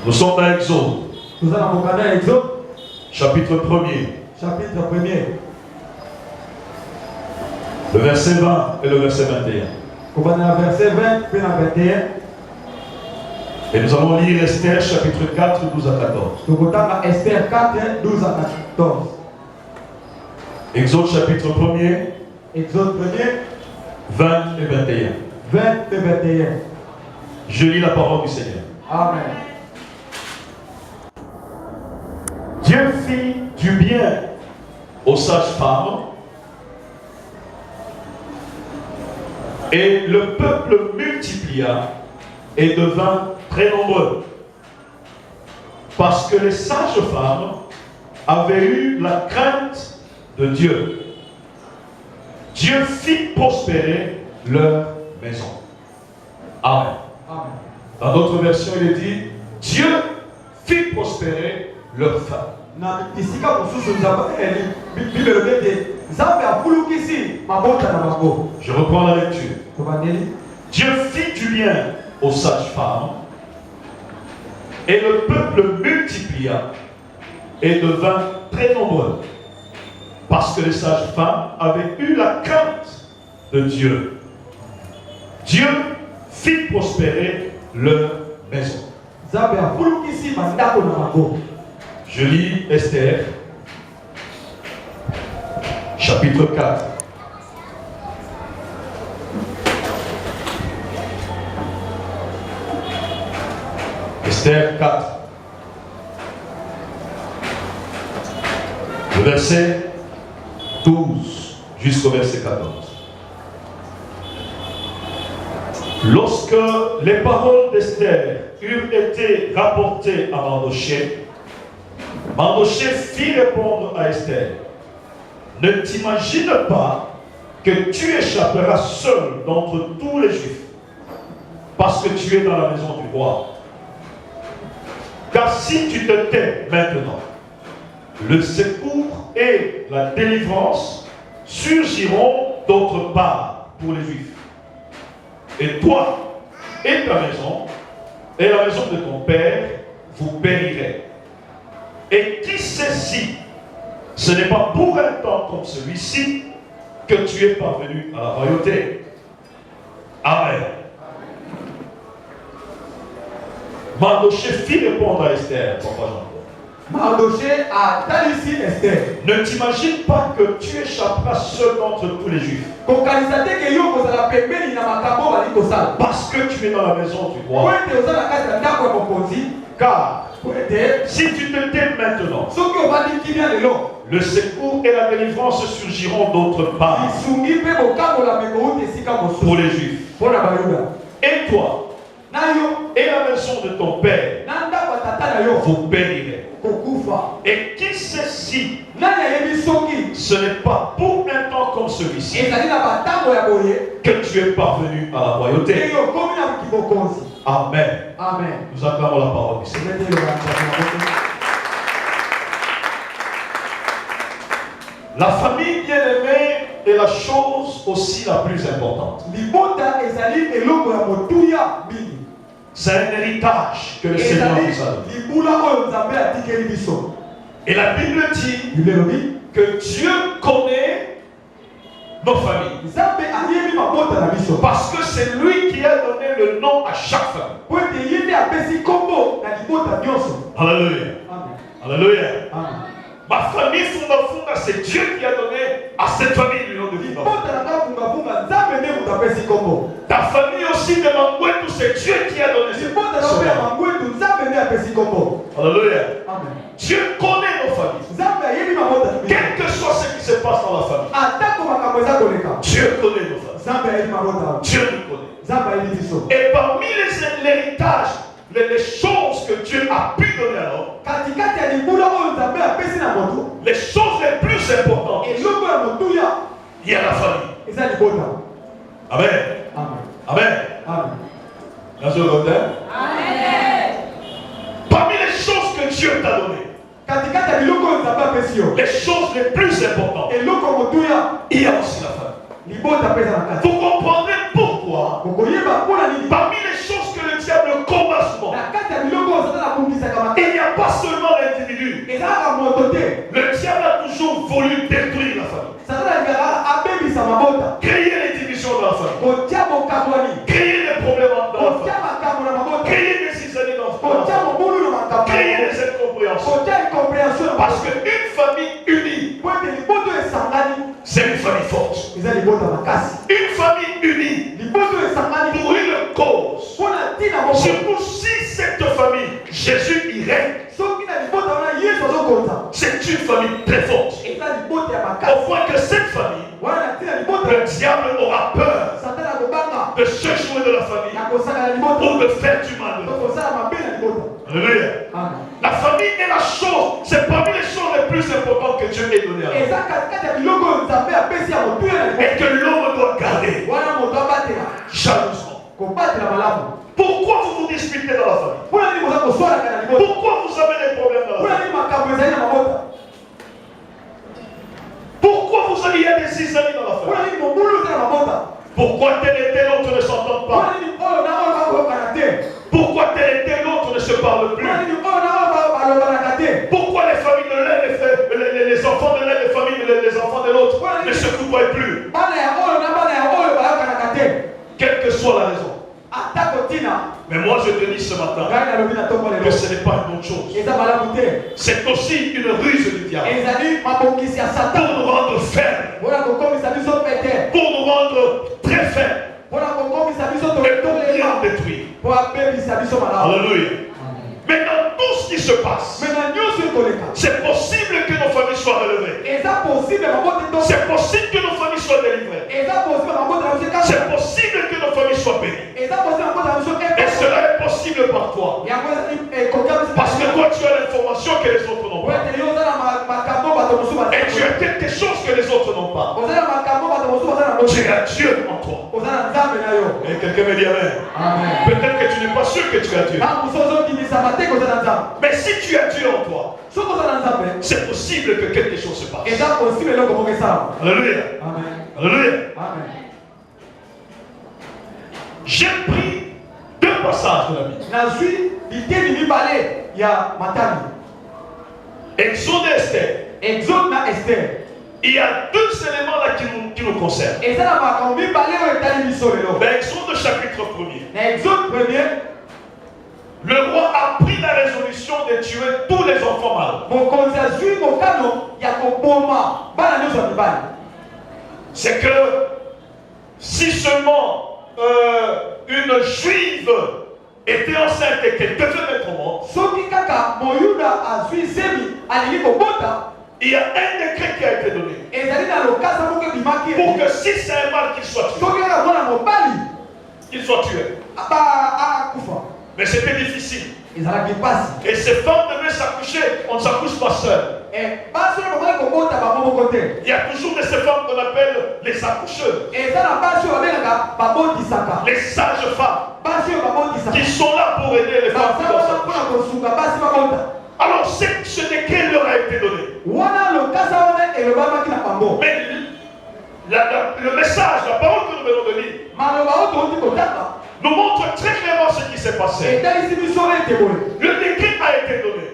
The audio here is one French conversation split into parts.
Nous sommes dans Exode. Nous allons regarder Exode. Chapitre 1er. Chapitre 1er. Le verset 20 et le verset 21. On va dans le verset 20 puis dans le 21. Et nous allons lire Esther chapitre 4, 12 à 14. Nous allons dans Esther 4, 12 à 14. Exode chapitre 1er. Exode 1er. 20 et 21. 20 et 21. Je lis la parole du Seigneur. Amen. Dieu fit du bien aux sages-femmes et le peuple multiplia et devint très nombreux. Parce que les sages-femmes avaient eu la crainte de Dieu. Dieu fit prospérer leur maison. Amen. Amen. Dans d'autres versions, il est dit, Dieu fit prospérer leur femme. Je reprends la lecture. Dieu fit du bien aux sages-femmes et le peuple multiplia et devint très nombreux parce que les sages-femmes avaient eu la crainte de Dieu. Dieu fit prospérer leur maison. Je lis Esther, chapitre 4. Esther 4. Le verset 12 jusqu'au verset 14. Lorsque les paroles d'Esther eurent été rapportées à Mardochée, Mardochée fit répondre à Esther, ne t'imagine pas que tu échapperas seul d'entre tous les Juifs, parce que tu es dans la maison du roi. Car si tu te tais maintenant, le secours et la délivrance surgiront d'autre part pour les Juifs. Et toi et ta maison et la maison de ton père, vous périrez. Et qui sait si ce n'est pas pour un temps comme celui-ci que tu es parvenu à la royauté. Amen. Mardochée fit répondre à Esther, papa Jean-Paul. Mardochée a talisé Esther. Ne t'imagine pas que tu échapperas seul entre tous les Juifs. Parce que tu es dans la maison du roi. Car si tu te tais maintenant, le secours et la délivrance surgiront d'autre part pour les Juifs. Et toi et la maison de ton père, vous périrez. Et qui sait si ce n'est pas pour un temps comme celui-ci que tu es parvenu à la royauté. Amen. Amen. Nous acclamons la parole du Seigneur. La famille bien-aimée est la chose aussi la plus importante. C'est un héritage que le Seigneur nous a donné. Et la Bible dit que Dieu connaît nos familles. Parce que c'est lui qui a donné le nom à chaque famille. Alléluia. Alléluia. Ma famille Funda, c'est Dieu qui a donné à cette famille le nom de Funda. Ta famille aussi de Mangouetou, c'est Dieu qui a donné ce nom. Alléluia. Dieu connaît nos familles. Quel que soit ce qui se passe dans la famille, Dieu connaît nos familles. Dieu nous connaît. Et parmi l'héritage, les choses que Dieu a pu donner à l'homme, les choses les plus importantes, il y a la famille. Amen. Amen. Amen. Parmi les choses que Dieu t'a données, les choses les plus importantes, il y a aussi la famille. Vous comprendrez pourquoi, parmi les choses que le diable combat souvent, la famille. Créer les divisions dans la famille. Créer des problèmes dans la famille. Créer des zizanies dans la famille. Créer des incompréhensions. Parce qu'une famille unie, c'est une famille forte. Une famille unie pour une cause. Surtout si cette famille, Jésus y règne. C'est une famille très forte. Au point que cette famille, le diable aura peur de se jouer de la famille pour me faire du mal. Alléluia. La famille est la chose, c'est parmi les choses les plus importantes que Dieu ait donné à l'homme. Et que l'homme doit garder jalousement. Pourquoi vous vous disputez dans la famille? Pourquoi vous avez des problèmes dans la famille? Pourquoi vous avez des zizanies dans la famille? Pourquoi tel et tel autre ne s'entendent pas? Pourquoi tel et tel autre ne se parlent plus? Pourquoi les familles de l'un, les enfants de l'un, les familles les enfants de l'autre ne se côtoient plus? Quelle que soit la raison. Mais moi je te dis ce matin que ce n'est pas une bonne chose. C'est aussi une ruse du diable pour nous rendre faibles, pour nous rendre très faibles et pour bien détruire. Alléluia. Mais dans tout ce qui se passe, c'est possible que nos familles soient relevées. C'est possible que nos familles soient délivrées. C'est possible que nos familles soient bénies. Et cela est possible par toi. Parce que toi tu as l'information que les autres n'ont pas. Et tu as quelque chose que les autres n'ont pas. Tu as Dieu en toi. Et quelqu'un me dit amen. Peut-être que tu n'es pas sûr que tu as Dieu. Mais si tu as Dieu en toi, c'est possible que quelque chose se passe. Alléluia. Alléluia. J'ai pris deux passages de la Bible. Exode et Esther. Il y a deux éléments là qui nous concernent. Dans Exode chapitre 1er. Le roi a pris la résolution de tuer tous les enfants mâles. C'est que si seulement une juive était enceinte et qu'elle devait mettre au monde, il y a un décret qui a été donné pour que si c'est un mâle qu'il soit tué. Mais c'était difficile. Et ces femmes devaient s'accoucher. On ne s'accouche pas seul. Il y a toujours de ces femmes qu'on appelle les accoucheuses. Les sages femmes qui sont là pour aider les femmes qui doivent s'accoucher. Alors ce décret leur a été donné. Mais le message, la parole que nous venons de lire nous montre très clairement ce qui s'est passé. Le décret a été donné.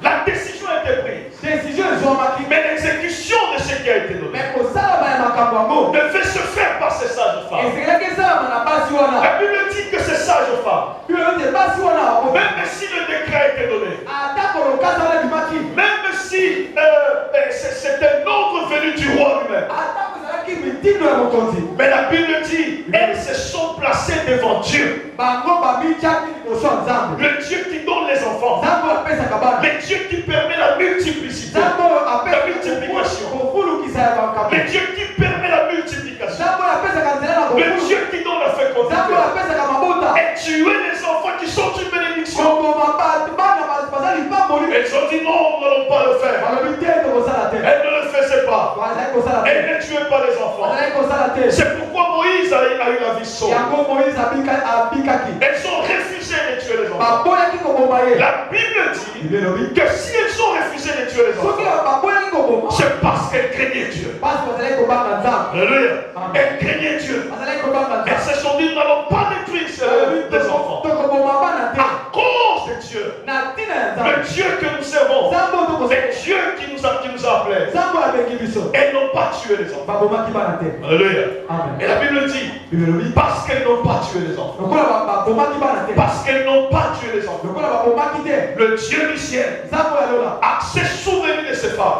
La décision a été prise. Mais l'exécution de ce qui a été donné devait se faire par ces sages femmes. La Bible dit que ces sages femmes, même si le décret a été donné, même si c'est un ordre venu du roi lui-même, mais la Bible dit, elles se sont placées devant Dieu. Le Dieu qui donne les enfants. Le Dieu qui permet la multiplicité. La multiplication. Le Dieu qui permet la multiplication. Le Dieu qui donne la fécondité. Et tuer les enfants qui sont une bénédiction. Elles ont dit non, nous n'allons pas le faire. Elles ne le faisaient pas. Elles ne tuaient pas les enfants. C'est pourquoi Moïse a eu la vie sauve. Elles ont refusé de tuer les enfants. La Bible dit que si elles ont refusé de tuer les enfants, c'est parce qu'elles craignaient Dieu. Alléluia. Elles craignaient Dieu. Elles se sont dit, nous n'allons pas détruire des enfants. À cause de Dieu. Le Dieu que nous servons. Le Dieu qui nous a appelés. Elles n'ont pas tué les enfants. Alléluia. Et la Bible dit, parce qu'elles n'ont pas tué les enfants. Parce qu'elles n'ont pas tué les enfants. Le Dieu du ciel s'est souvenu de ses femmes.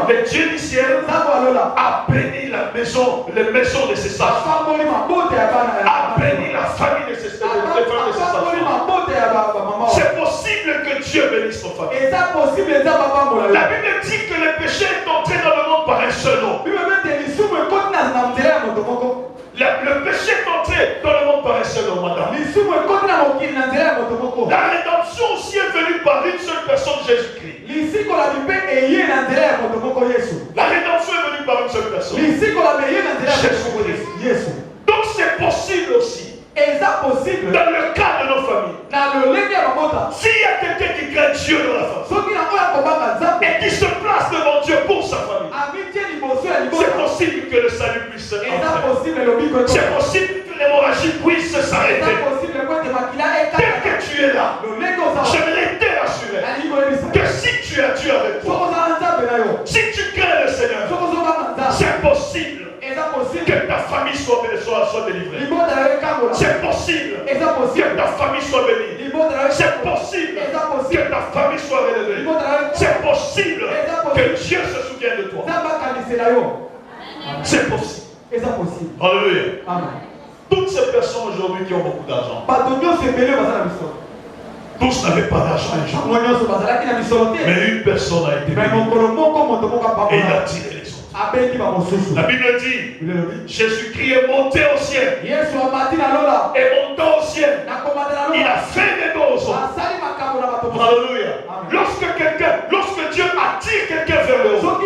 Le Dieu du ciel a béni la maison, les maisons de ses sages-femmes. A béni la famille de ses sages-femmes. C'est possible que Dieu bénisse ton famille. La Bible dit que le péché est entré dans le monde par un seul homme. Le péché est entré dans le monde par un seul homme, madame. La rédemption aussi est venue par une seule personne, Jésus-Christ. La rédemption est venue par une seule personne, Jésus-Christ. Donc c'est possible aussi. Dans le cas de nos familles, s'il y a quelqu'un qui craint Dieu dans la famille et qui se place devant Dieu pour sa famille, c'est possible que le salut puisse entrer. C'est possible que l'hémorragie puisse s'arrêter. Dès que tu es là, j'aimerais te rassurer que si tu as Dieu avec toi, si tu crains le Seigneur, c'est possible que ta famille soit délivrée. C'est possible que ta famille soit bénie. C'est possible que ta famille soit relevée. C'est possible que Dieu se souvienne de toi. C'est possible. Alléluia. Toutes ces personnes aujourd'hui qui ont beaucoup d'argent, tous n'avaient pas d'argent, mais une personne a été bénie et il a tiré les autres. La Bible dit, Jésus-Christ est monté au ciel. Et montant au ciel, il a fait des dons aux hommes. Alléluia. Lorsque Dieu attire quelqu'un vers le haut,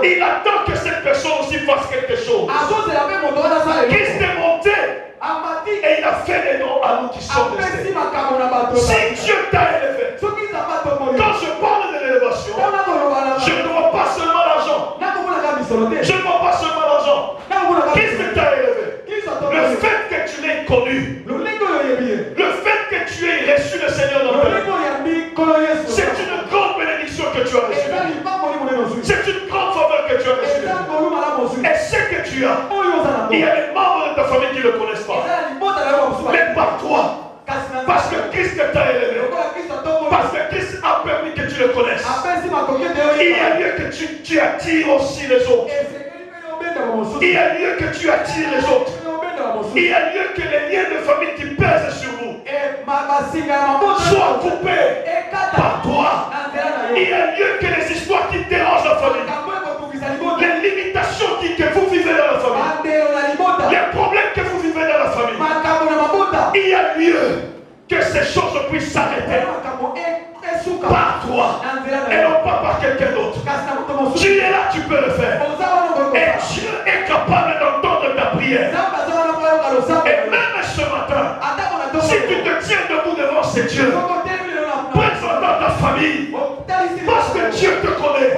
il attend que cette personne aussi fasse quelque chose. Christ est monté et il a fait des dons à nous qui sommes restés. Si Dieu t'a élevé, quand je parle de l'élévation, je ne vois pas seulement l'argent. Je ne vois pas seulement l'argent. Christ t'a élevé. Le fait que tu l'aies connu, le fait que tu aies reçu le Seigneur dans ta vie, c'est une grande bénédiction que tu as reçue. C'est une grande faveur que tu as reçue. Et ce que tu as, il y a des membres de ta famille qui ne le connaissent pas. Mais par toi, parce que Christ t'a élevé, parce que Christ a permis que tu le connaisses, il y a lieu que tu attires aussi les autres. Il y a lieu que tu attires les autres. Il y a lieu que les liens de famille qui pèsent sur vous soient coupés par toi. Il y a lieu que les histoires qui dérangent la famille, les limitations que vous vivez dans la famille, les problèmes que vous vivez dans la famille, il y a lieu que ces choses puissent s'arrêter par toi et non pas par quelqu'un d'autre. Tu es là, tu peux le faire. Et Dieu est capable d'entendre ta prière. Et même ce matin, si tu te tiens debout devant ces dieux, présentant ta famille, parce que Dieu te connaît,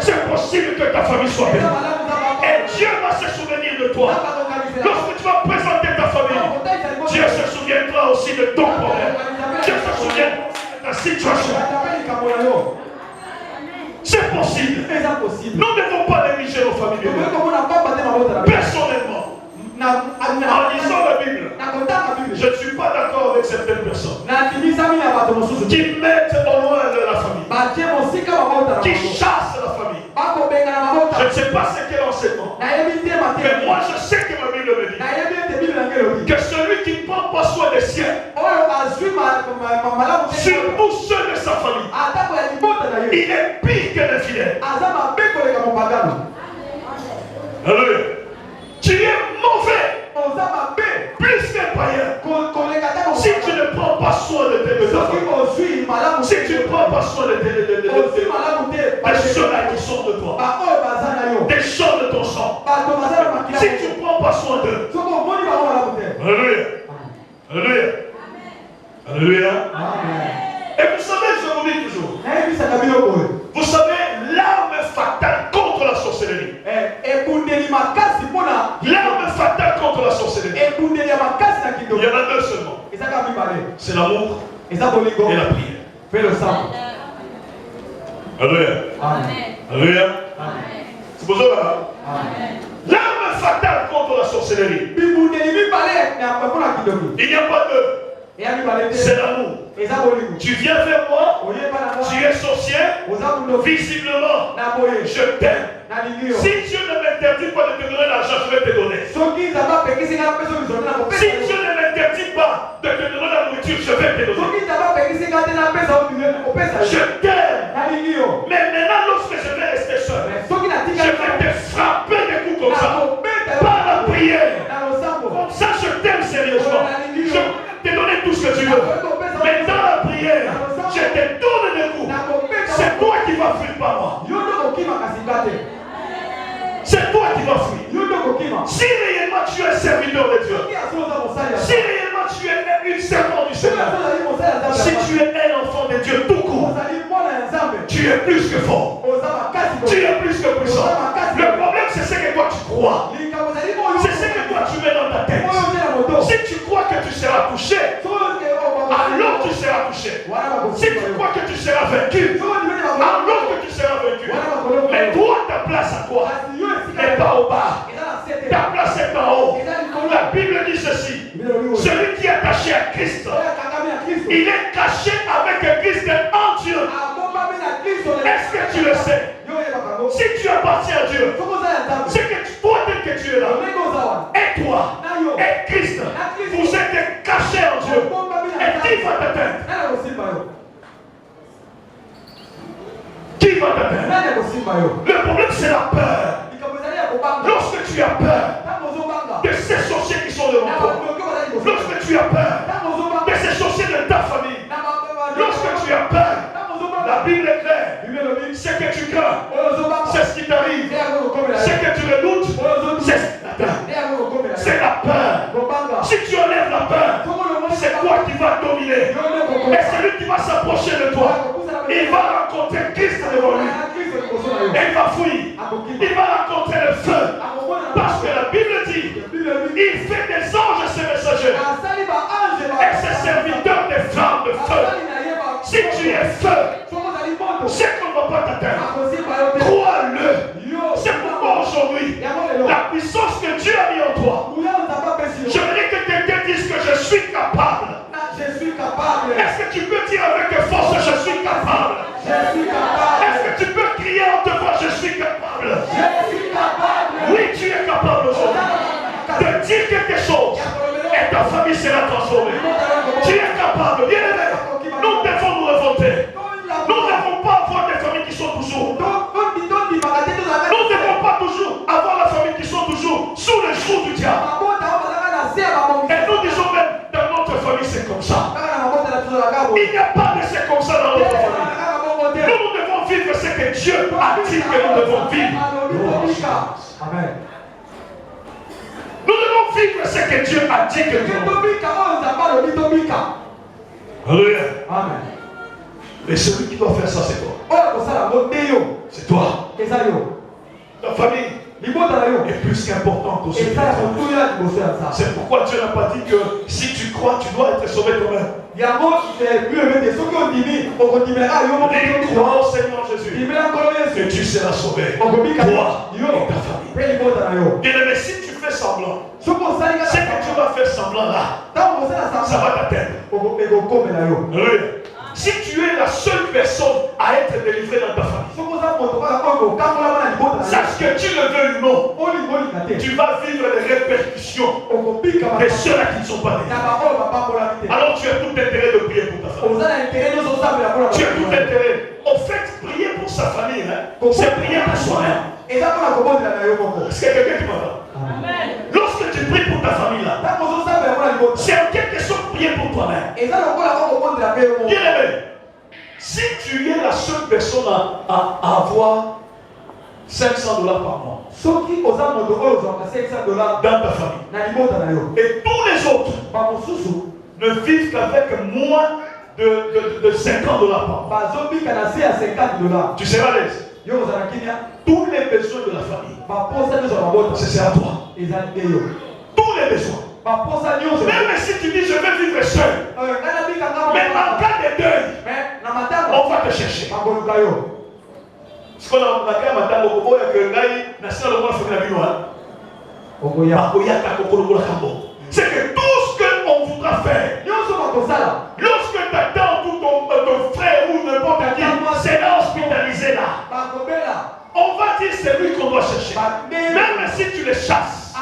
c'est possible que ta famille soit bénie. Et Dieu va se souvenir de toi. Lorsque tu vas présenter ta famille, Dieu se souviendra aussi de ton problème. Dieu se souviendra de ta situation. C'est possible. Nous ne devons pas négliger nos familles. Personnellement, en lisant la Bible, je ne suis pas d'accord avec certaines personnes qui mettent au loin de la famille, qui chassent la famille. Je ne sais pas ce qu'est l'enseignement, mais moi je sais que ma Bible me dit que celui qui ne prend pas soin des siens, surtout ceux de sa famille, il est pire que l'infidèle. Alléluia. Tu es mauvais, plus qu'un païen, si tu ne prends pas soin de tes familles, si tu ne prends pas soin de tes ceux-là qui sont de toi, des gens de ton sang, si tu ne prends pas soin d'eux. Alléluia. Alléluia. Alléluia. Et vous savez, je vous dis toujours, vous savez, l'arme fatale contre la sorcellerie, l'arme fatale contre la sorcellerie, il y en a deux seulement. C'est l'amour et la prière. Alléluia. Alléluia. Amen. C'est pour ça là. Amen. L'arme fatale contre la sorcellerie. Il n'y a pas de. C'est l'amour. Tu viens vers moi. Tu es sorcier. Visiblement, je t'aime. Si Dieu ne m'interdit pas de te donner l'argent, je vais te donner. Si Dieu ne m'interdit pas de te donner la nourriture, je vais te donner. Je t'aime. Mais maintenant, lorsque je vais rester seul, je vais te frapper des coups comme ça. Par la prière. Comme ça, je t'aime sérieusement. Je vais te donner tout ce que tu veux. Mais dans la prière, je te donne des coups. C'est toi qui vas fuir, pas moi. C'est toi qui vas fuir. Si réellement tu es serviteur de Dieu, si réellement tu es une servante du Seigneur, si tu es un enfant de Dieu tout court, tu es plus que fort. Tu es plus que puissant. Le problème, c'est ce que toi tu crois. C'est ce que toi tu mets dans ta tête. Si tu crois que tu seras touché, alors tu seras touché. Si tu crois que tu seras vaincu, alors que tu seras vaincu. Mais toi, ta place à toi n'est pas au bas. Ta place est en haut. La Bible dit ceci. Celui qui est attaché à Christ, il est caché avec Christ en Dieu. Est-ce que tu le sais? Si tu appartiens à Dieu, c'est que toi, tel que tu es là, et toi, et Christ, vous êtes cachés en Dieu. Et qui va t'atteindre? Qui va t'atteindre? Le problème, c'est la peur. Lorsque tu as peur de ces sorciers qui sont devant toi, lorsque tu as peur de ces sorciers de ta famille, lorsque tu as peur, la Bible est claire. Ce que tu crains, c'est ce qui t'arrive. Ce que tu redoutes, c'est ce qui t'atteint. C'est la peur. Si tu enlèves la peur, c'est toi qui vas dominer. Et celui qui va s'approcher de toi, il va rencontrer Christ devant lui. Et il va fuir. Il va rencontrer le feu. Parce que la Bible dit, il fait des anges ses messagers. Et ses serviteurs des flammes de feu. Si tu es feu, c'est qu'on ne va pas t'atteindre. Crois-le. C'est pourquoi aujourd'hui, la puissance que Dieu a mis en toi, je voudrais que quelqu'un dise que je suis capable. Est-ce que tu peux dire avec force, je suis capable? Est-ce que tu peux crier en te voix, je suis capable? Oui, tu es capable aujourd'hui de dire quelque chose et ta famille sera transformée. Tu es capable, bien aimé. Nous devons nous révolter. Nous ne devons pas avoir des familles qui sont toujours. Nous ne devons pas toujours avoir la famille qui sont toujours sous le joug du diable. Et nous disons même, dans notre famille c'est comme ça. Il n'y a pas de c'est comme ça dans notre famille. Nous devons vivre ce que Dieu a dit que nous devons vivre. Amen. Nous devons vivre ce que Dieu a dit que nous devons vivre. Alléluia. Amen. Et celui qui doit faire ça, c'est toi. C'est toi. Ta famille est plus qu'importante aussi. C'est pourquoi Dieu n'a pas dit que si tu crois, tu dois être sauvé toi-même. Crois au Seigneur Jésus et tu seras sauvé. Toi et ta famille. Bien aimé, si tu fais semblant, ce que tu vas faire semblant là, ça va t'atteindre. Si tu es la seule personne à être délivrée dans ta famille, sache que tu le veux ou non, tu vas vivre les répercussions de ceux-là qui ne sont pas délivrés. Alors tu as tout intérêt de prier pour ta famille. Tu as tout intérêt. En fait, prier pour sa famille, c'est prier pour soi-même. Est-ce qu'il y a quelqu'un qui m'entend? Lorsque tu pries pour ta famille là, c'est en quelque sorte prier pour toi-même. Bien aimé, si tu es la seule personne à avoir $500 par mois dans ta famille, et tous les autres ne vivent qu'avec moins de $50 par mois, tu seras à l'aise. Tous les besoins de la famille, c'est à toi. Tous les besoins. Même si tu dis je vais vivre seul, mais en cas de deuil, on va te chercher. Ce qu'on a remarqué maintenant, c'est que tout ce qu'on voudra faire, lorsque tu attends tout ton frère ou n'importe qui, c'est là hospitalisé là. On va dire c'est lui qu'on doit chercher. Même si tu les chasses,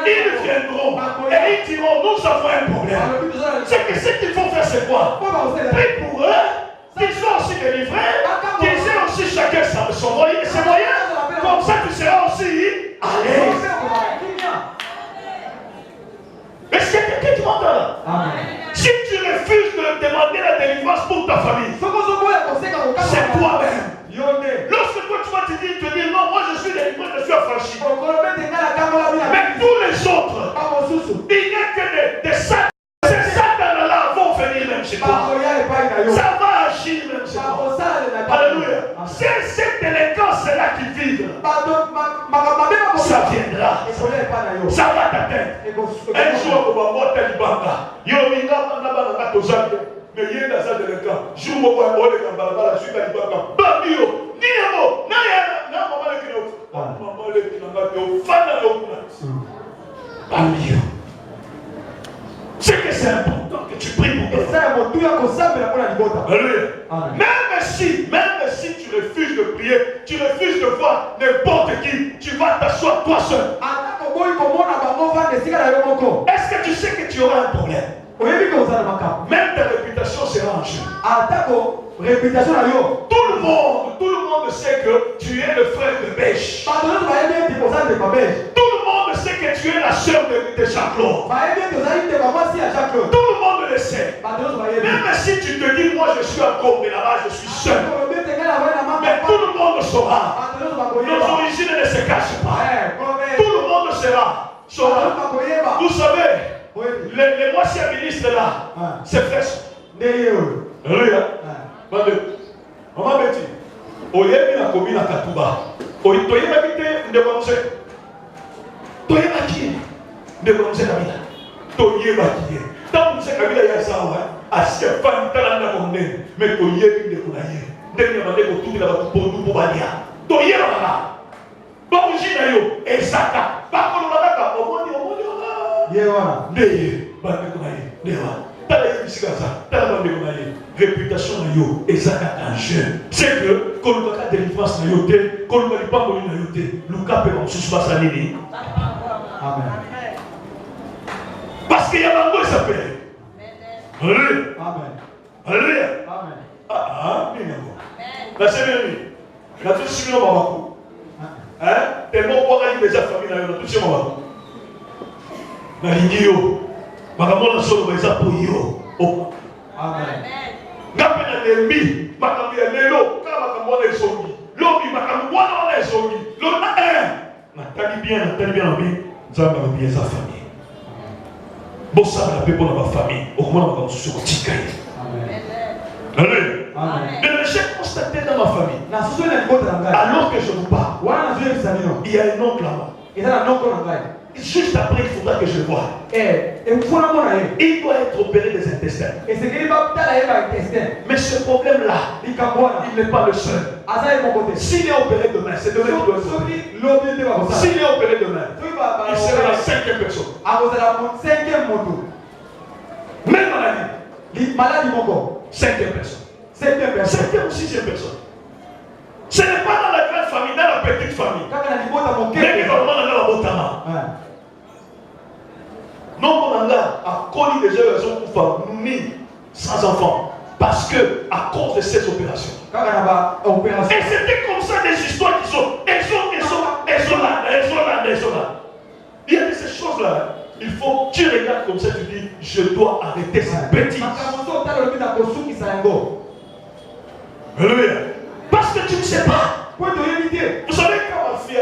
ils viendront et ils diront nous avons un problème. C'est que ce qu'il faut faire c'est quoi? Prie pour eux, qu'ils soient aussi délivrés, qu'ils aient aussi chacun ses moyens. Comme ça tu seras aussi à l'aise. Est-ce que quelqu'un qui m'entend là? Si tu refuses de demander la délivrance pour ta famille, c'est toi-même. Lorsque toi tu vas te dire non, moi je suis délivré, je suis affranchi. Mais tous les autres, il n'y a que des satans. Ces satans-là vont venir même chez toi. Ça va agir même chez toi. Alléluia. C'est cette délinquance-là qui vive. Ça viendra. Ça va t'atteindre. Un jour, on va voir tel banga. Mais il y a des délinquants. Jour où on va voir les gambaras, je suis dans Bambio. Niamo. Bambio. C'est que c'est important que tu pries pour toi. Même si tu refuses de prier, tu refuses de voir n'importe qui, tu vas t'asseoir toi seul. Est-ce que tu sais que tu auras un problème? Même ta réputation sera en jeu. Tout le monde sait que tu es le frère de Bêche. Tout le monde sait que tu es la sœur de Jean-Claude. Tout le monde le sait. Même si tu te dis, moi je suis encore, mais là-bas je suis seul. Mais tout le monde saura. Nos origines ne se cachent pas. Tout le monde saura. Vous savez, les moitiés ministres là, c'est fraîche. Alléluia. Maman Betty, oyebi na komi na Katuba. Toyeba kite ndebonze. Toyeba ki ndebonze kabila. Toyeba ki. Tant que kabila ya sawa, asia fantala na konde, mais toyebi ndekunaye. Ndenge na ndeko tuki na batu pondu po balia. Toyeba bana. Babuji na yo, ezaka. Bakolo badaka, omoni. Yewa. Ndeye, bandekunaye. Ndewa. Réputation na yo ezaka danger. C'est que quand on a délivrance na yo te, quand on a pas na yo te, Luka peut en suspendre nini. Amen. Parce qu'il y a un mot s'appelle. Alléluia. Amen. Alléluia. Amen. Amen. La semaine la tout suivi dans Babako. Hein? Tellement pour aller déjà famille na yo tout suivi Babako. Na linyo. Makamona solo beza pour yo. Amen. Ngapena lembi, makambi ya lelo, kama makamona esongi. Lobi makamwana wana esongi. Lona natali bien lobi, nzamba ba bien sa famille. Bossa la pe pour ma famille, okomona makambo sur tikai. Amen. Amen. Mais j'ai constaté dans ma famille, alors que je vous parle, il y a un oncle là-bas. Juste après, il faudra que je le voie. Il doit être opéré des intestins. Mais ce problème-là, il n'est pas le seul. S'il est opéré demain, c'est demain qu'il doit être opéré. S'il est opéré demain, il sera la 5e personne. Même maladie, 5e personne. 5e ou 6e personne. Ce n'est pas dans la grande famille, dans la petite famille. Mais dans la botama. Non, mon anga a connu déjà raison pour famille sans enfants. Parce que, à cause de ces opérations. Et c'était comme ça des histoires qui sont. Elles sont là. Il y a de ces choses-là. Il faut, tu regardes comme ça, tu dis, je dois arrêter cette bêtise. Alléluia. Parce que tu ne sais pas. Vous savez quand ma fille a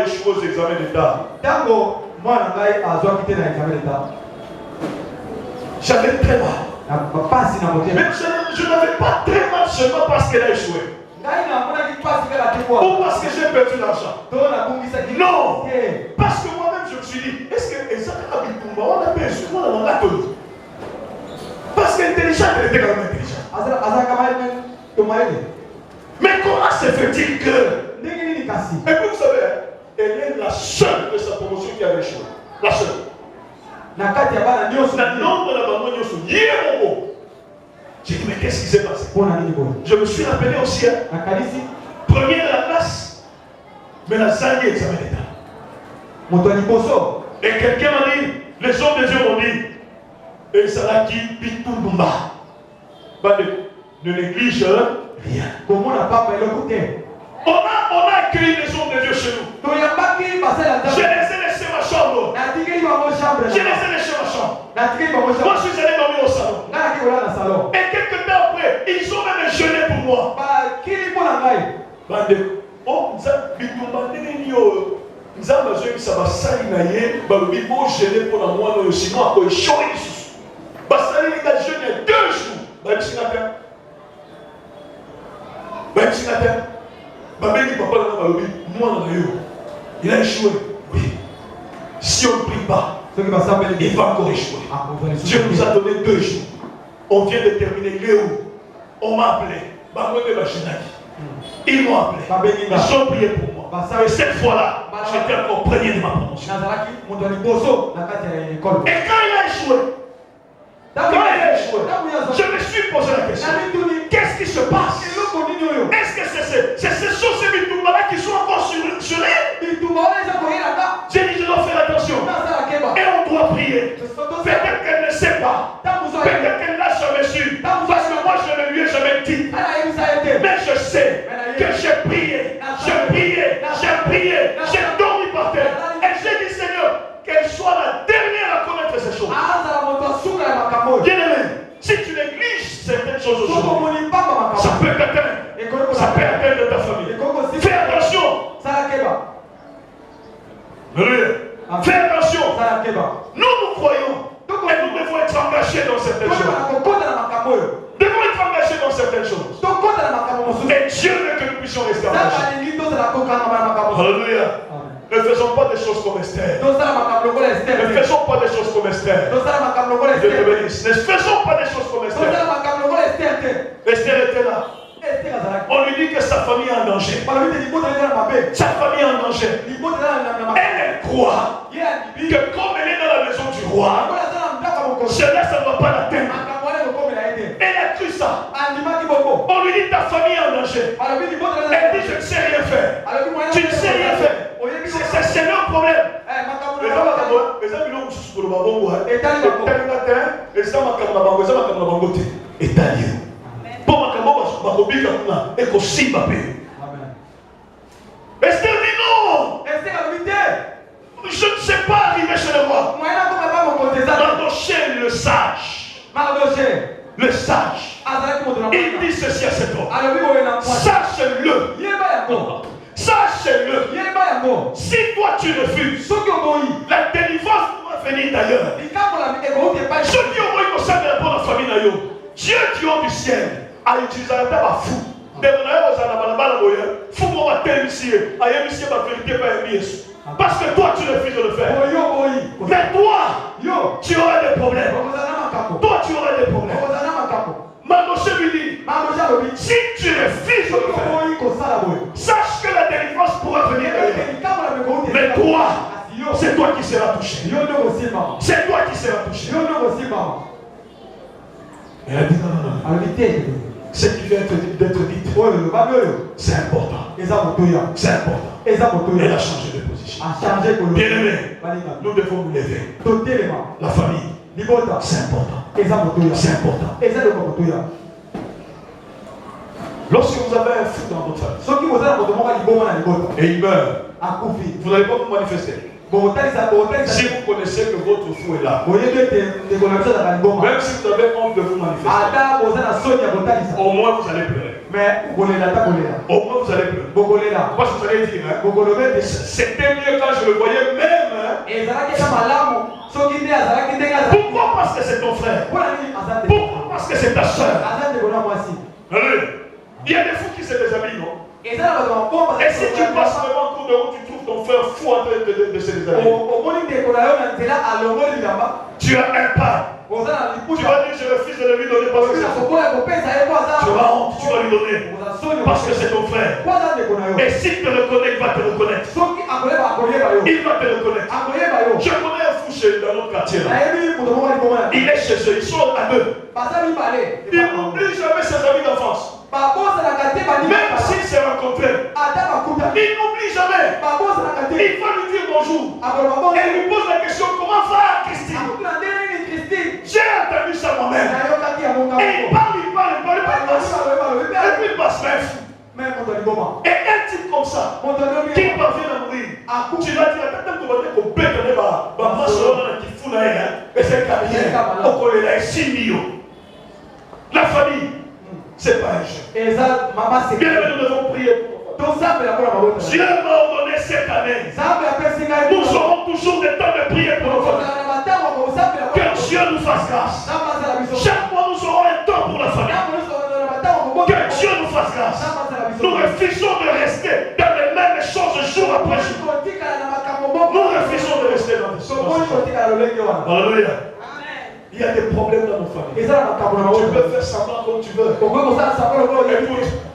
échoué aux examens d'État. J'avais très mal. Mais je n'avais pas très mal seulement parce qu'elle a échoué. Ou parce que j'ai perdu l'argent. Non. Parce que moi-même je me suis dit, est-ce que Ezaka Abitumba, on a perdu souvent dans la tête. Parce qu'intelligente, elle était quand même intelligente. Mais comment se fait-il que... Et puis vous savez, elle est la seule de sa promotion qui avait échoué. La seule. La nombre de la maman j'ai dit, mais qu'est-ce qui s'est passé? Je me suis rappelé aussi, premier de la classe, mais la salle examen d'État. Et quelqu'un m'a dit, les hommes de Dieu m'ont dit, et ça l'a dit, Pitoumba. Ne néglige rien. Comment on n'a pas fait l'écouter? On a accueilli les hommes de Dieu chez nous. Je les ai laissés ma chambre. Je les ai laissés ma chambre. Moi, je suis allé dormir au salon. Et quelques temps après, ils ont même jeûné pour moi. Oh, nous avons besoin que ça va s'aligner. Nous avons jeûné pour la moine, sinon après, il chaud. Ça a jeûné 2 jours. Il a échoué. Oui. Si on ne prie pas, il va encore échouer. Dieu nous a donné 2 jours. On vient de terminer Léo. On m'a appelé. Ils m'ont appelé. Ils ont prié pour moi. Et cette fois-là, j'étais encore premier de ma promotion. Et quand il a échoué, je me suis posé la question. Qu'est-ce qui se passe? Est-ce que c'est ces choses qui sont encore sur elle? J'ai dit, je dois faire attention. Et on doit prier. Peut-être qu'elle ne sait pas. Peut-être qu'elle n'a jamais su. Parce que moi, je ne lui ai jamais dit. Mais je sais que j'ai prié. J'ai dormi par terre. Et j'ai dit, Seigneur, qu'elle soit la dernière à connaître ces choses. Bien-aimé, si tu négliges certaines choses aujourd'hui, ça peut t'atteindre. Ça peut atteindre ta famille. Fais attention. Fais attention. Nous croyons. Et nous devons être engagés dans certaines choses. Devons être engagés dans certaines choses. Et Dieu veut que nous puissions rester engagés. Alléluia. Ne faisons pas des choses comme Esther. Ne faisons pas des choses comme Esther. Je te bénisse. Ne faisons pas des choses comme Esther. Esther était là. On lui dit que sa famille est en danger. Sa famille est en danger. Elle croit que comme elle est dans la maison du roi, cela, ça ne va pas l'atteindre. Elle a cru ça. On lui dit ta famille est en danger. Elle dit je ne sais rien faire. Tu ne sais rien faire. C'est leur problème. Esther dit non. Je ne sais pas arriver chez le roi. Mardochée, le sage. Le sage. Il dit ceci à cet homme. Sache-le. Sache-le. Si toi tu refuses, la délivrance doit venir d'ailleurs. Je dis au moins qu'on s'appelle pour la famille d'ailleurs. Dieu du haut du ciel a utilisé un tabac fou. Parce que toi tu refuses de le faire. Mais toi, tu auras des problèmes. Toi tu auras des problèmes. Mardochée lui dit, si tu refuses de le faire, sache que la délivrance pourra venir. Mais toi, c'est toi qui seras touché. C'est toi qui seras touché. Elle a dit non. Ce qui vient d'être dit, c'est important. C'est important. Elle a changé de position. Bien-aimé, nous devons nous lever. La famille, c'est important. C'est important. Lorsque vous avez un fou dans votre famille et il meurt, vous n'allez pas vous manifester. Si vous connaissez que votre fou est là, même si vous avez honte de vous manifester, au moins vous allez pleurer. Au moins vous allez pleurer. Parce que vous allez dire, c'était mieux quand je le voyais même. Pourquoi? Parce que c'est ton frère. Pourquoi? Parce que c'est ta soeur. Il y a des fous qui se déshabillent, non? Et si tu passes vraiment en cours de route, tu trouves ton frère fou en train de se déshabiller. Tu as un pas. Tu vas dire, je refuse de le lui donner parce que c'est tu auras honte, tu vas lui donner. Parce que c'est ton frère. Et s'il te reconnaît, il va te reconnaître. Il va te reconnaître. Je connais un fou dans notre quartier. Il est chez eux, ils sont à deux. Il n'oublie jamais ses amis d'enfance. Même s'il s'est rencontré, il n'oublie jamais. Il va lui dire bonjour. Et lui pose la question, comment va Christine? J'ai entendu ça moi-même. Et il parle. Et puis il passe même. Et un type comme ça, qui parvient à mourir, tu vas dire, attends, tu vas dire qu'on peut donner ma soeur qui fout là, et c'est carrière, au collège, là, 6 millions. La famille, c'est pas un jeu. Bien, nous devons prier. Dieu m'a ordonné cette année. Nous aurons toujours des temps de prier pour nos familles. Que Dieu nous fasse grâce. Chaque mois, nous aurons un temps pour la famille. Que Dieu nous fasse grâce. Nous refusons de rester dans les mêmes choses jour après jour. Nous refusons de rester dans les choses. Alléluia. Il y a des problèmes dans nos familles. Tu peux faire semblant comme tu veux. Écoute,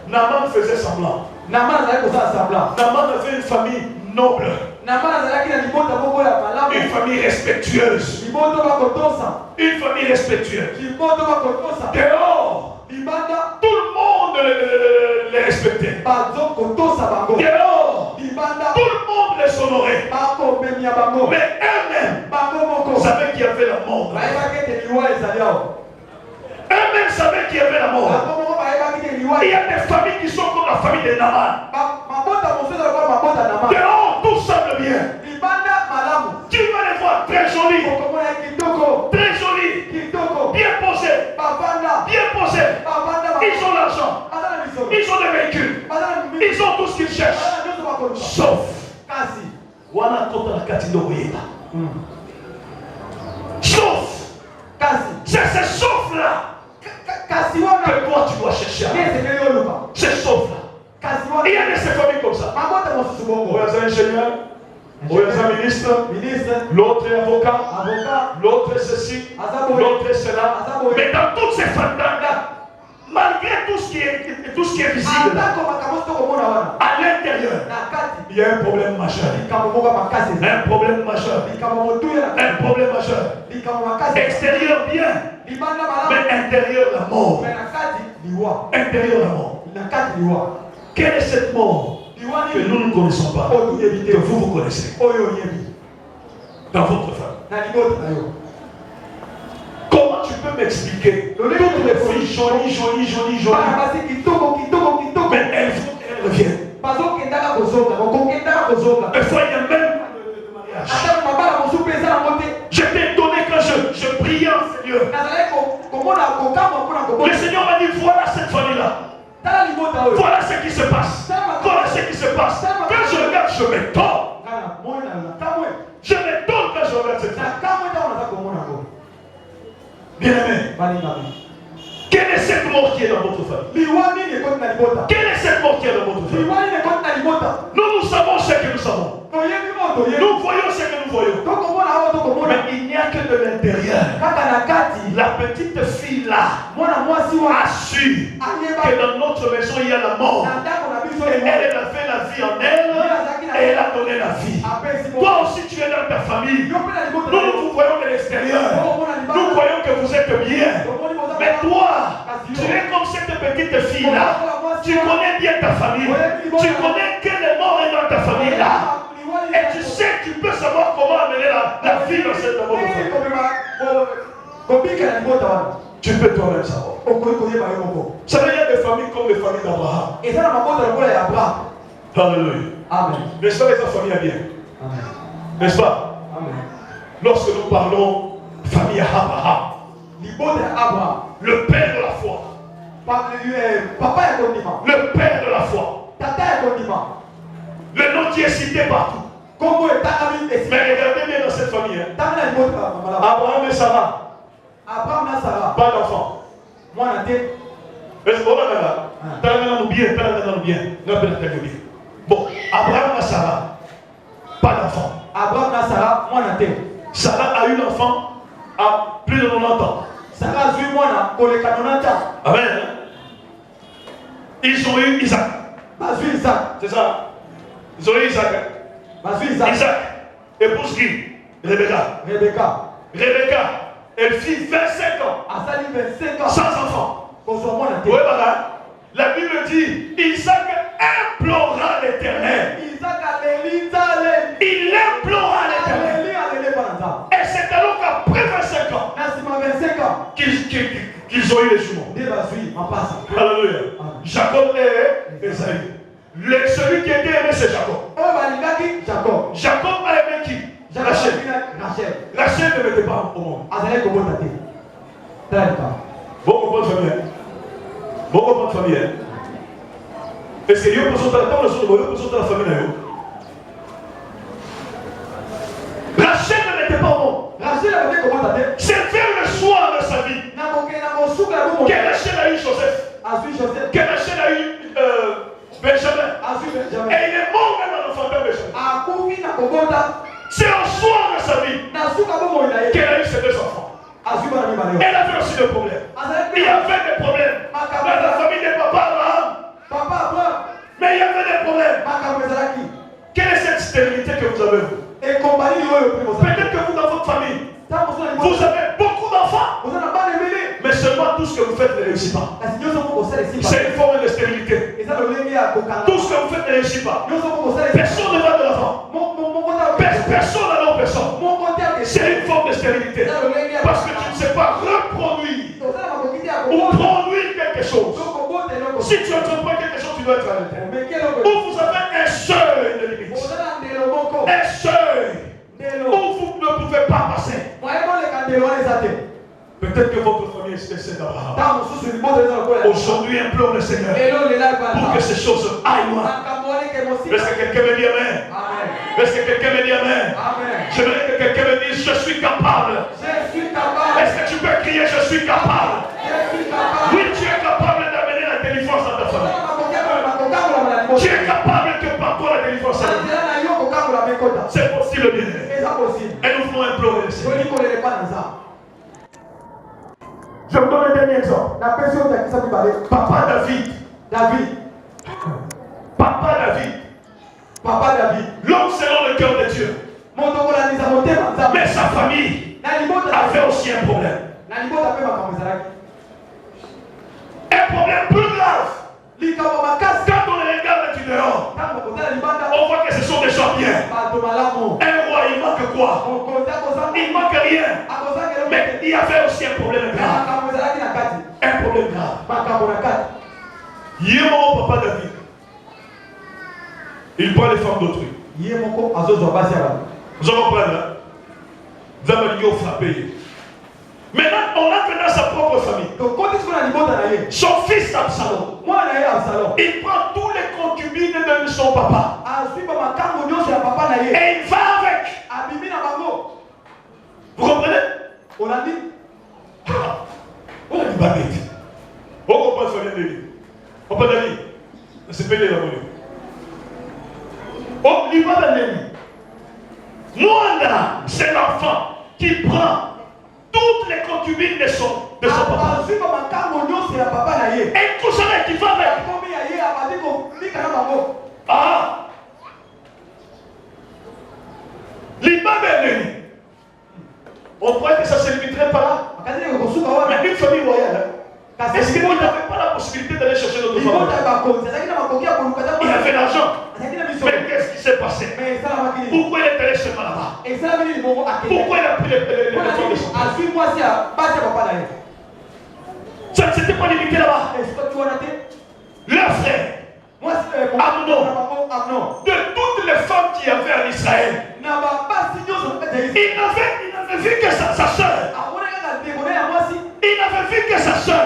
Naaman faisait semblant. Naaman avait une famille noble. Une famille respectueuse. Une famille respectueuse. Dehors, tout le monde les respectait. Dehors, tout le monde les honorait. Mais eux-mêmes savaient qu'il y avait la mort. Eux-mêmes savaient qu'il y avait la mort. Il y a des familles qui sont comme la famille de Naaman. Dehors, tout semble bien. Tu vas les voir très jolis. Très jolis. Bien posés. Bien posés. Ils ont l'argent. Ils ont des véhicules. Ils ont tout ce qu'ils cherchent. Sauf. Sauf. C'est ce sauf-là que toi tu dois chercher. C'est sauf-là. Il y a des familles comme ça. On est ingénieur. On est ministre. L'autre est avocat. L'autre est ceci. L'autre est cela. Mais dans toutes ces familles-là, malgré tout ce qui est visible, à l'intérieur, il y a un problème majeur. Un problème majeur. Un problème majeur. Extérieur bien, mais intérieur la mort. Intérieur la mort. Quelle est cette mort que nous ne connaissons pas, que vous connaissez dans votre famille? Comment tu peux m'expliquer toutes les filles jolies, mais elles reviennent. Des fois, il y a même je t'ai donné quand je priais en Seigneur. Le Seigneur m'a dit, voilà cette famille-là. Voilà ce qui se passe. Voilà ce qui se passe. Quand je regarde, je me tords. Je me tords quand je regarde cette famille. Bien-aimé, quelle est cette mort qui est dans votre famille? Quelle est cette mort qui est dans votre famille? Nous savons ce que nous savons. Nous voyons ce que nous voyons. Mais il n'y a que de l'intérieur. La petite fille là a su que dans notre maison il y a la mort. Et elle a fait la vie en elle. Et elle a donné la vie. Toi aussi tu es dans ta famille. Nous vous voyons de l'extérieur. Nous voyons que vous êtes bien. Mais toi, tu es comme cette petite fille là. Tu connais bien ta famille. Tu connais quel mort est dans ta famille là. Et tu sais, tu peux savoir comment amener la vie dans cette mort. Tu peux toi-même savoir. Ça veut dire des familles comme les familles d'Abraham. Alléluia. Amen. N'est-ce pas les familles bien? N'est-ce pas? Amen. Lorsque nous parlons famille Abraham, le père de la foi. Le père de la foi. Le nom qui est cité partout. Mais regardez bien dans cette famille. Abraham et Sarah. Pas d'enfant. Bon, Abraham et Sarah. Pas d'enfant. Sarah a eu l'enfant à plus de 90 ans. Amen. Ils ont eu Isaac. C'est ça. Ils ont eu Isaac. Isaac. Épouse qui? Rebecca. Elle fit 25 ans. Sans enfant. Oui, voilà. La Bible dit, Isaac implora l'Éternel. Il implora l'Éternel. Et c'est alors qu'après 25 ans qu'ils ont eu les jumeaux. Alléluia. Jacob et Esaü. Celui qui était aimé, c'est Jacob. Jacob a aimé qui? Rachel. Rachel ne mettait pas au monde. Vous comprenez bien? Vous comprenez bien? Est-ce que Dieu peut sauter la table sur le monde, peut sauter la famille? Rachel ne mettait pas au monde. C'est faire le choix de sa vie. Que Rachel a eu Joseph. Que Rachel a eu Benjamin. Et il est mort même en enfantant Benjamin. C'est un choix de sa vie qu'elle a eu ses deux enfants. Elle avait aussi des problèmes. Il y avait des problèmes dans la famille de papa Abraham. Mais il y avait des problèmes. Quelle est cette stérilité que vous avez? Peut-être que vous dans votre famille, vous avez beaucoup d'enfants, mais seulement tout ce que vous faites ne réussit pas. C'est une forme de stérilité. Tout ce que vous faites ne réussit pas. Personne ne va de l'avant. Personne n'a personne. C'est une forme de stérilité. Parce que tu ne sais pas reproduire ou produire quelque chose. Si tu entreprends quelque chose, tu dois être arrêté. Ou vous avez un seuil de limite. Un seuil où vous ne pouvez pas passer. Peut-être que votre famille est celle d'Abraham. Aujourd'hui, implore le Seigneur pour que ces choses aillent loin. Est-ce que quelqu'un me dit Amen? Est-ce que quelqu'un me dit Amen? J'aimerais que quelqu'un me dise je suis capable. Est-ce que tu peux crier je suis capable? Oui, tu es capable d'amener la délivrance dans ta famille. Tu es capable que par toi la délivrance arrive. C'est possible, bien. Et nous voulons implorer le Seigneur. Je vous donne un dernier exemple. Papa David. Papa David. L'homme selon le cœur de Dieu. Mais sa famille avait aussi un problème. Un problème plus grave. Quand on les regarde du dehors, on voit que ce sont des gens bien. Un roi, il manque quoi? Il manque rien. Mais il y avait aussi un problème grave. Un problème grave. Hier, mon papa David, il prend les femmes d'autrui. Vous allez comprendre. Vous avez dit frapper. Maintenant, on entre dans sa propre famille. Son fils Absalom, il prend tous les concubines de son papa. Et il va avec. Vous comprenez? On a dit bête. On comprend ça bien de lui. On peut dire, c'est pédé la monnaie. On lui va dans l'ennemi. Moana, c'est l'enfant qui prend toutes les concubines de son papa. Et tout ça qui va avec. Ah! L'imam. On croit que ça se limiterait par là. Mais une famille royale, est-ce qu'il n'avait pas la possibilité d'aller chercher notre famille? Il avait l'argent. Mais qu'est-ce qui s'est passé? Pourquoi il est allé seulement là-bas? Pourquoi il a pris les femmes de son père? Ça ne s'était pas limité là-bas. Leur frère, Amnon, de toutes les femmes qu'il y avait en Israël, il n'avait vu que sa soeur. Il n'avait vu que sa soeur.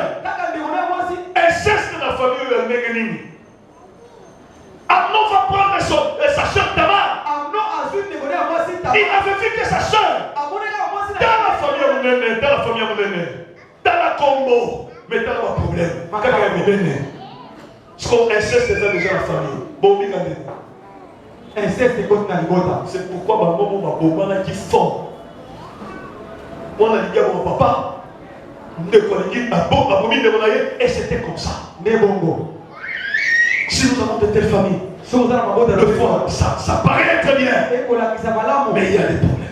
Inceste dans la famille de Méganini. Amnon va prendre sa soeur Tamar. Il n'avait vu que sa soeur. Dans la famille dans la combo. Mais dans le problème. Ce qu'on inceste déjà la famille. Bon, inceste côté na libota. C'est pourquoi ma maman m'a bomana qui fort. Moi la ligue mon papa, de collègue à bon à bomi de mon et c'était comme ça. Ne bongo. Si nous avons de telles familles, le fois, ça paraît très bien. Mais il y a des problèmes.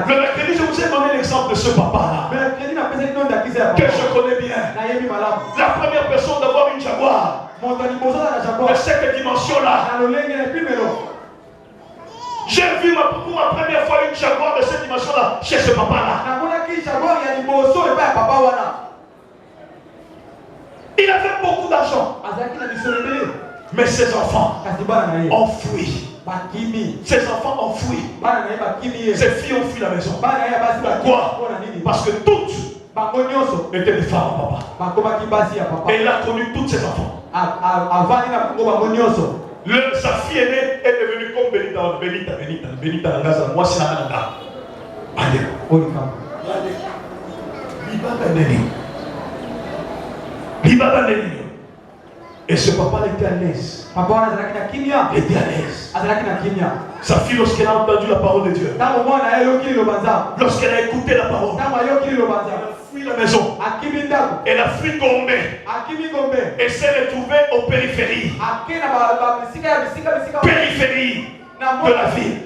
Le mercredi, je vous ai donné l'exemple de ce papa-là, que je connais bien. La première personne d'avoir une Jaguar, de cette dimension-là. J'ai vu pour ma première fois une Jaguar de cette dimension-là chez ce papa-là. Il avait beaucoup d'argent. Mais ses enfants ont fui. Ses enfants ont fui. Ses filles ont fui la maison. Pourquoi? Parce que toutes étaient des femmes à papa. Et il a connu tous ses enfants. Sa fille aînée est devenue comme Benita. Moi, c'est la et ce papa était à l'aise. Il était à l'aise. Sa fille, lorsqu'elle a entendu la parole de Dieu, lorsqu'elle a écouté la parole, elle a fui la maison. Elle a fui Gombe. Et s'est retrouvée aux périphéries. Périphérie de la ville.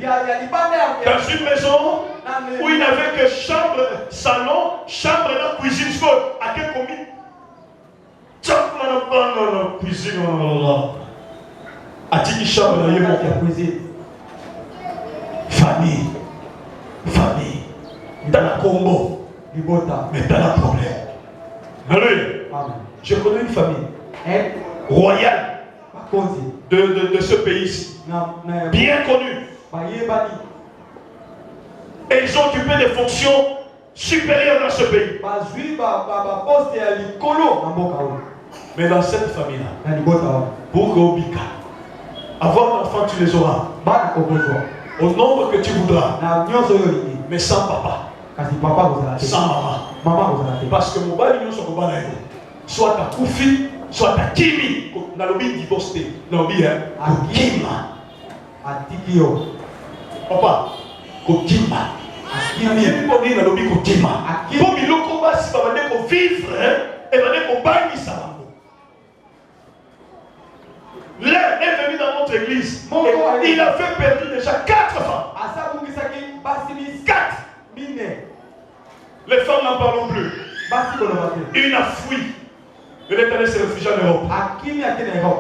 Dans une maison où il n'avait que chambre, salon, chambre et la cuisine. À quel commis? Cuisine. A-t-il chambre dans la cuisine? Famille. Dans la combo. Mais dans le problème. Alléluia. Je connais une famille royale de ce pays-ci. Bien connue. Et ils ont occupé des fonctions supérieures dans ce pays. Mais dans cette famille-là, pour Gobika, avoir un enfant, tu les auras. Au nombre que tu voudras. Mais sans papa. Sans maman. Parce que mon bal, soit ta koufi, soit ta kimi. Dans le but divorce, dans le but, Kima. Papa, Kokima. Il y a des gens qui ont dit Kokima. Comme il faut vivre, et il faut l'un est venu dans notre église. Il avait perdu déjà 4 femmes. 4. Les femmes n'en parlons plus. Il a fui. Il est allé se réfugier en Europe.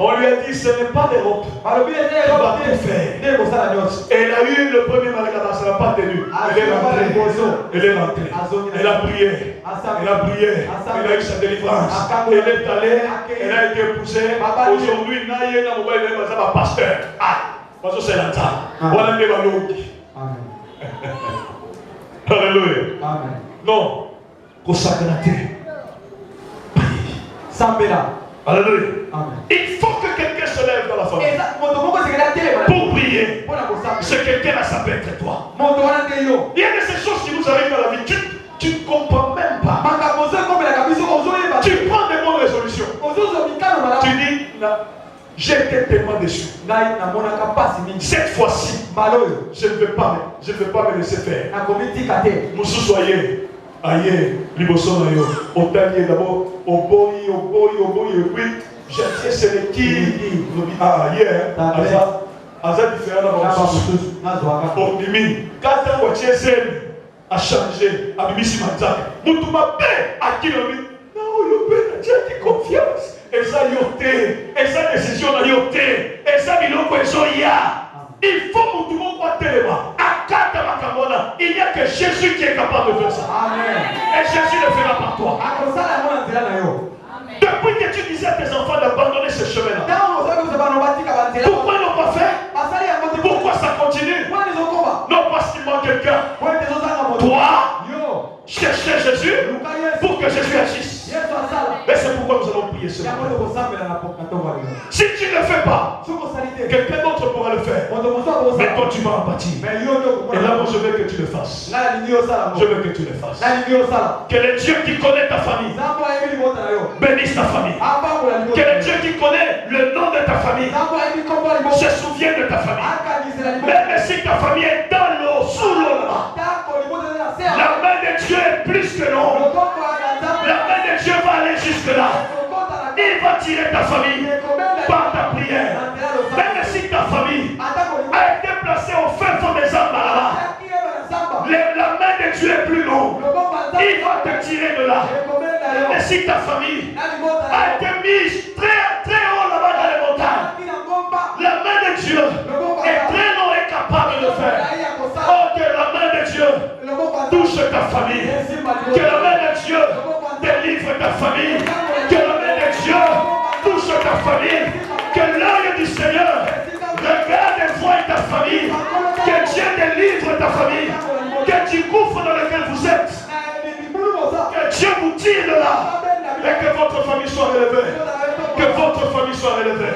On lui a dit ce n'est pas l'Europe. Tu vas tout faire. Elle a eu le premier mari là-bas, ça n'a pas tenu. Elle est rentrée. Elle a prié. Elle a eu sa délivrance. Elle est allée. Elle a été épousée. Aujourd'hui, Naïe n'a pas pasteur. Parce que c'est la table. Voilà les ballons. Alléluia. Non. Consacré. Alléluia. Il faut que quelqu'un se lève dans la famille pour prier. Ce quelqu'un-là, ça peut être toi. Il y a de ces choses qui nous arrivent dans la vie. Tu ne comprends même pas. Tu prends des bonnes résolutions. Tu dis, j'ai été tellement déçu. Cette fois-ci, je ne vais pas me laisser faire. Nous soyez. Aïe, liboson ayo, otanier d'abord, oboyi, et puis j'ai dit c'est le qui, hier, Aza différent dans mon Ondimi, quand on voit Tiezen a changé, a Bimisi Manzak, Moutouma paix à qui l'on dit, non, le paix, Dieu qui confiance, et ça yoté, et ça décision a yoté, et ça biloko et soya. Il faut que tout le monde soit tellement. Il n'y a que Jésus qui est capable de faire ça. Amen. Et Jésus le fera par toi. Depuis que tu disais à tes enfants d'abandonner ce chemin-là, pourquoi ils n'ont pas fait? Pourquoi ça continue? Non, parce qu'il manque quelqu'un. Toi, cherchez Jésus pour que Jésus agisse. Et c'est pourquoi nous allons prier. ce matin. Si tu ne le fais pas, quelqu'un d'autre pourra le faire. Mais toi, tu vas en pâtir. Et là, moi, je veux que tu le fasses. Je veux que tu le fasses. Que le Dieu qui connaît ta famille bénisse ta famille. Que le Dieu qui connaît le nom de ta famille se souvienne de ta famille. Même si ta famille est dans l'eau, sous l'eau là, la main de Dieu est plus que l'eau. La main de Dieu va aller jusque là. Il va tirer ta famille par ta prière. Même si ta famille a été placée au fin fond des arbres là-bas, la main de Dieu est plus longue. Il va te tirer de là. Mais si ta famille a été mise très très haut là-bas dans les montagnes, la main de Dieu est très longue et capable de faire. Oh, que la main de Dieu touche ta famille. Que la main de Dieu délivre ta famille. Que la main de Dieu touche ta famille. Que l'œil du Seigneur regarde et voie ta famille. Que Dieu délivre ta famille. Que du gouffre dans lequel vous êtes, que Dieu vous tire de là. Et que votre famille soit relevée. Que votre famille soit relevée.